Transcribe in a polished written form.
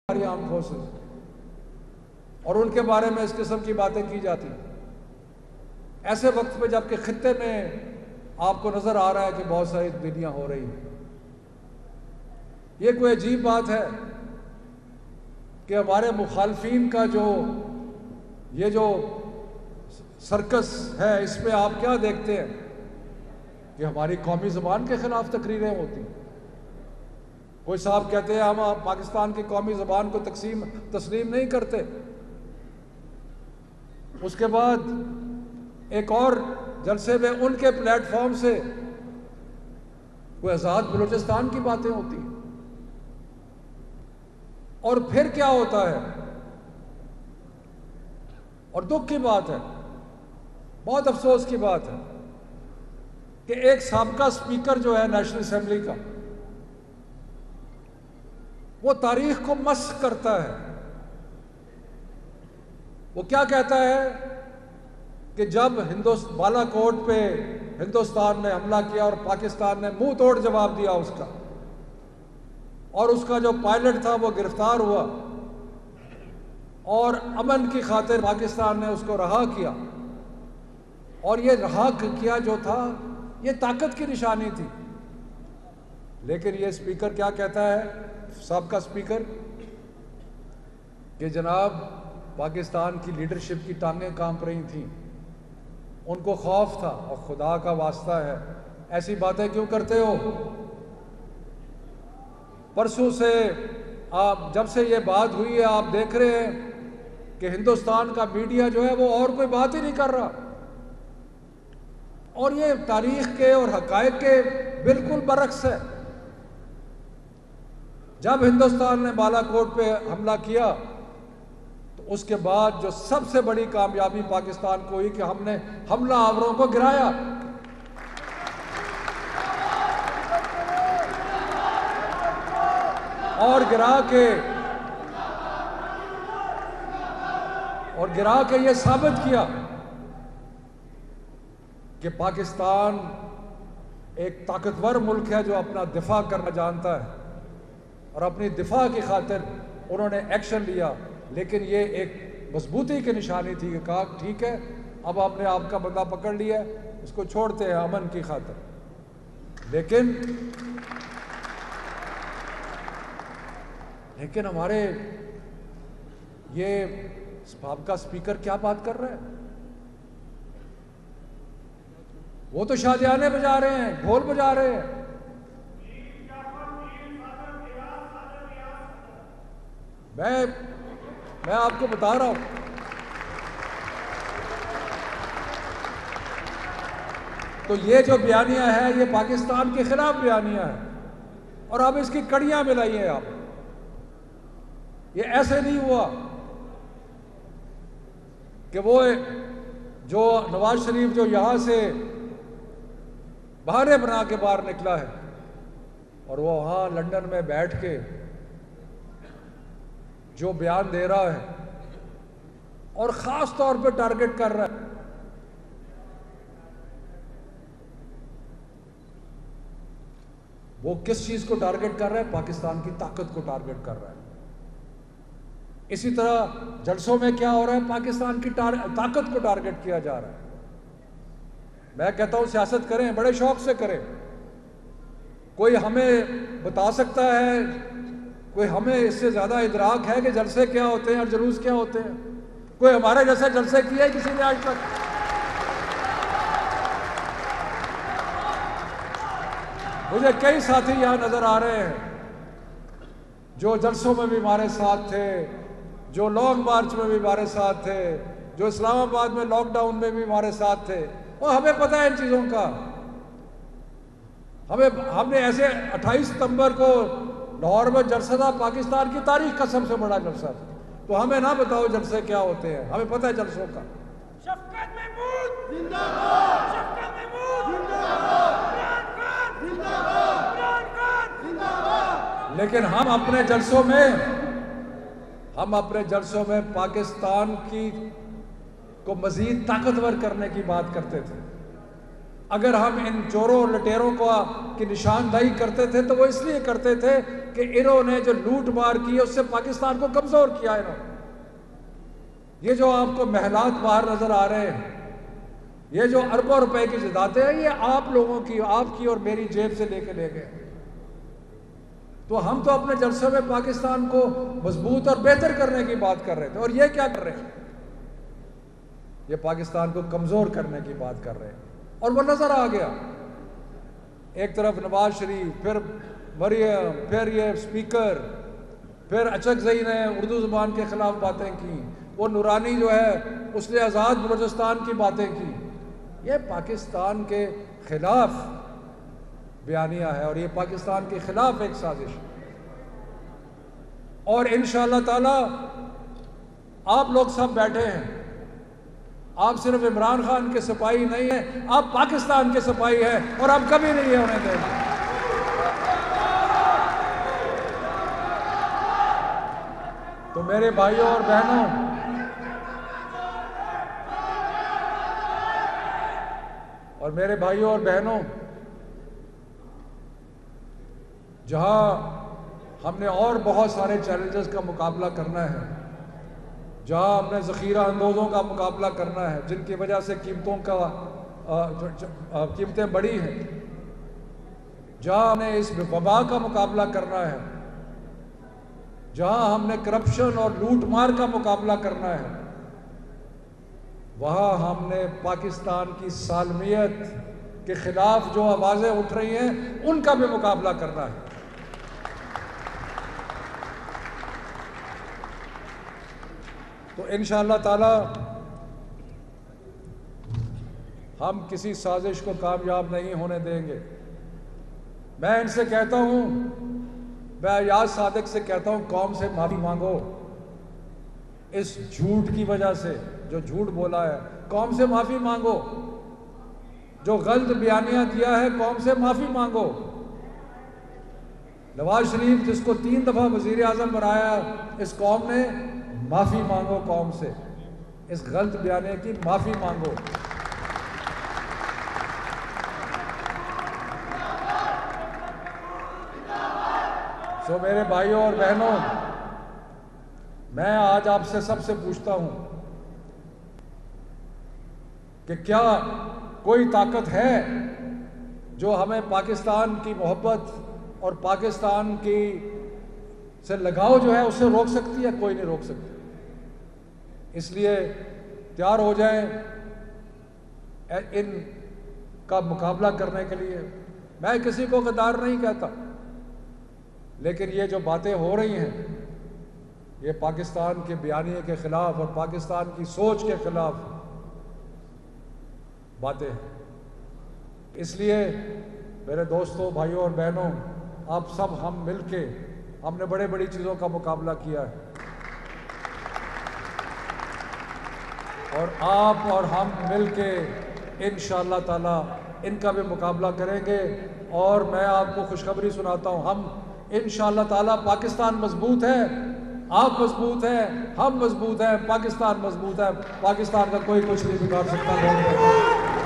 हमारी arm forces और उनके बारे में इस किस्म की बातें की जाती। ऐसे वक्त में जबकि खित्ते में आपको नजर आ रहा है कि बहुत सारी दुनिया हो रही है, ये कोई अजीब बात है कि हमारे मुखालफीन का ये जो सर्कस है, इसमें आप क्या देखते हैं कि हमारी कौमी ज़बान के खिलाफ तकरीरें होती हैं। कोई साहब कहते हैं हम पाकिस्तान की कौमी ज़बान को तस्लीम नहीं करते। उसके बाद एक और जलसे में उनके प्लेटफॉर्म से कोई आज़ाद बलूचिस्तान की बातें होती हैं। और फिर क्या होता है, और दुख की बात है, बहुत अफसोस की बात है कि एक साबका स्पीकर जो है नेशनल असेंबली का, वो तारीख को मस्ख करता है। वो क्या कहता है कि जब बालाकोट पे हिंदुस्तान ने हमला किया और पाकिस्तान ने मुंह तोड़ जवाब दिया उसका, और उसका जो पायलट था वो गिरफ्तार हुआ और अमन की खातिर पाकिस्तान ने उसको रहा किया, और ये रहा किया जो था ये ताकत की निशानी थी। लेकिन ये स्पीकर क्या कहता है, साबका स्पीकर, कि जनाब पाकिस्तान की लीडरशिप की टांगें कांप रही थीं, उनको खौफ था, और खुदा का वास्ता है ऐसी बातें क्यों करते हो। परसों से आप जब से ये बात हुई है, आप देख रहे हैं कि हिंदुस्तान का मीडिया जो है वो और कोई बात ही नहीं कर रहा, और ये तारीख के और हकायक के बिल्कुल बरक्स है। जब हिंदुस्तान ने बालाकोट पे हमला किया तो उसके बाद जो सबसे बड़ी कामयाबी पाकिस्तान को हुई कि हमने हमला आवरों को गिराया। और गिरा के ये साबित किया कि पाकिस्तान एक ताकतवर मुल्क है जो अपना दिफा करना जानता है, और अपनी दिफा की खातिर उन्होंने एक्शन लिया। लेकिन ये एक मजबूती की निशानी थी कि कहा ठीक है, अब आपने आपका बंदा पकड़ लिया, उसको छोड़ते हैं अमन की खातिर। लेकिन हमारे ये साबका स्पीकर क्या बात कर रहे हैं, वो तो शादियाने बजा रहे हैं, ढोल बजा रहे हैं। मैं आपको बता रहा हूं, तो ये जो बयानिया है ये पाकिस्तान के खिलाफ बयानिया है, और अब इसकी कड़ियां मिलाई हैं आप। ये ऐसे नहीं हुआ कि वो जो नवाज शरीफ जो यहां से बहाने बना के बाहर निकला है और वो वहां लंदन में बैठ के जो बयान दे रहा है और खास तौर पे टारगेट कर रहा है, वो किस चीज को टारगेट कर रहा है, पाकिस्तान की ताकत को टारगेट कर रहा है। इसी तरह जलसों में क्या हो रहा है, पाकिस्तान की ताकत को टारगेट किया जा रहा है। मैं कहता हूं सियासत करें, बड़े शौक से करें। कोई हमें बता सकता है, कोई हमें इससे ज्यादा इदराक है कि जलसे क्या होते हैं और जुलूस क्या होते हैं? कोई हमारे जैसे जलसे किए है किसी ने आज तक? मुझे कई साथी यहां नजर आ रहे हैं जो जलसों में भी हमारे साथ थे, जो लॉन्ग मार्च में भी हमारे साथ थे, जो इस्लामाबाद में लॉकडाउन में भी हमारे साथ थे। और हमें पता है इन चीजों का। हमने ऐसे 28 सितंबर को लाहौर में जलसा था, पाकिस्तान की तारीख का सबसे बड़ा जलसा था। तो हमें ना बताओ जलसे क्या होते हैं, हमें पता है जलसों का। शफकत महमूद जिंदाबाद, शफकत महमूद जिंदाबाद, इमरान खान जिंदाबाद, इमरान खान जिंदाबाद। लेकिन हम अपने जलसों में पाकिस्तान को मजीद ताकतवर करने की बात करते थे। अगर हम इन चोरों और लुटेरों को की निशानदाही करते थे तो वो इसलिए करते थे कि इन्होंने जो लूट मार की है उससे पाकिस्तान को कमजोर किया इन्होंने। ये जो आपको महलात बाहर नजर आ रहे हैं, ये जो अरबों रुपए की जायदादें हैं, ये आप लोगों की, आपकी और मेरी जेब से लेके ले गए। तो हम तो अपने जलसे में पाकिस्तान को मजबूत और बेहतर करने की बात कर रहे थे, और ये क्या कर रहे हैं? ये पाकिस्तान को कमजोर करने की बात कर रहे हैं। और वो नजर आ गया, एक तरफ नवाज शरीफ, फिर मरियम, फिर ये स्पीकर, फिर अचकज़ई ने उर्दू ज़ुबान के खिलाफ बातें की, वो नूरानी जो है उसने आज़ाद बलूचिस्तान की बातें की। ये पाकिस्तान के खिलाफ बयानिया है और ये पाकिस्तान के खिलाफ एक साजिश है। और इंशाअल्लाह ताला आप लोग सब बैठे हैं, आप सिर्फ इमरान खान के सिपाही नहीं है, आप पाकिस्तान के सिपाही हैं और आप कभी नहीं होने देंगे। तो मेरे भाइयों और बहनों, जहां हमने और बहुत सारे चैलेंजेस का मुकाबला करना है, जहां हमने ज़ख़ीरा अंदोज़ों का मुकाबला करना है जिनकी वजह से कीमतें बढ़ी हैं, जहां हमने इस वबा का मुकाबला करना है, जहां हमने करप्शन और लूट मार का मुकाबला करना है, वहां हमने पाकिस्तान की सालमियत के खिलाफ जो आवाज़ें उठ रही हैं उनका भी मुकाबला करना है। तो इंशाअल्लाह ताला हम किसी साजिश को कामयाब नहीं होने देंगे। मैं इनसे कहता हूं, मैं अयाज सादिक से कहता हूं, कौम से माफी मांगो इस झूठ की वजह से, जो झूठ बोला है, कौम से माफी मांगो। जो गलत बयानियां दिया है, कौम से माफी मांगो। नवाज शरीफ जिसको 3 दफा वजीर आजम बनाया, इस कौम ने माफी मांगो, कौम से इस गलत बयाने की माफी मांगो। सो मेरे भाइयों और बहनों, मैं आज आपसे सबसे पूछता हूं कि क्या कोई ताकत है जो हमें पाकिस्तान की मोहब्बत और पाकिस्तान की से लगाव जो है उससे रोक सकती है? कोई नहीं रोक सकती। इसलिए तैयार हो जाएं इन का मुकाबला करने के लिए। मैं किसी को गद्दार नहीं कहता, लेकिन ये जो बातें हो रही हैं, ये पाकिस्तान के बयानिए के खिलाफ और पाकिस्तान की सोच के खिलाफ बातें हैं। इसलिए मेरे दोस्तों, भाइयों और बहनों, आप सब हम मिलके हमने बड़े बड़ी चीज़ों का मुकाबला किया है और आप और हम मिलके इंशाअल्लाह ताला इनका भी मुकाबला करेंगे। और मैं आपको खुशखबरी सुनाता हूँ, हम इंशाअल्लाह ताला, पाकिस्तान मजबूत है, आप मजबूत हैं, हम मजबूत हैं, पाकिस्तान मजबूत है, पाकिस्तान का कोई कुछ नहीं बिगाड़ सकता।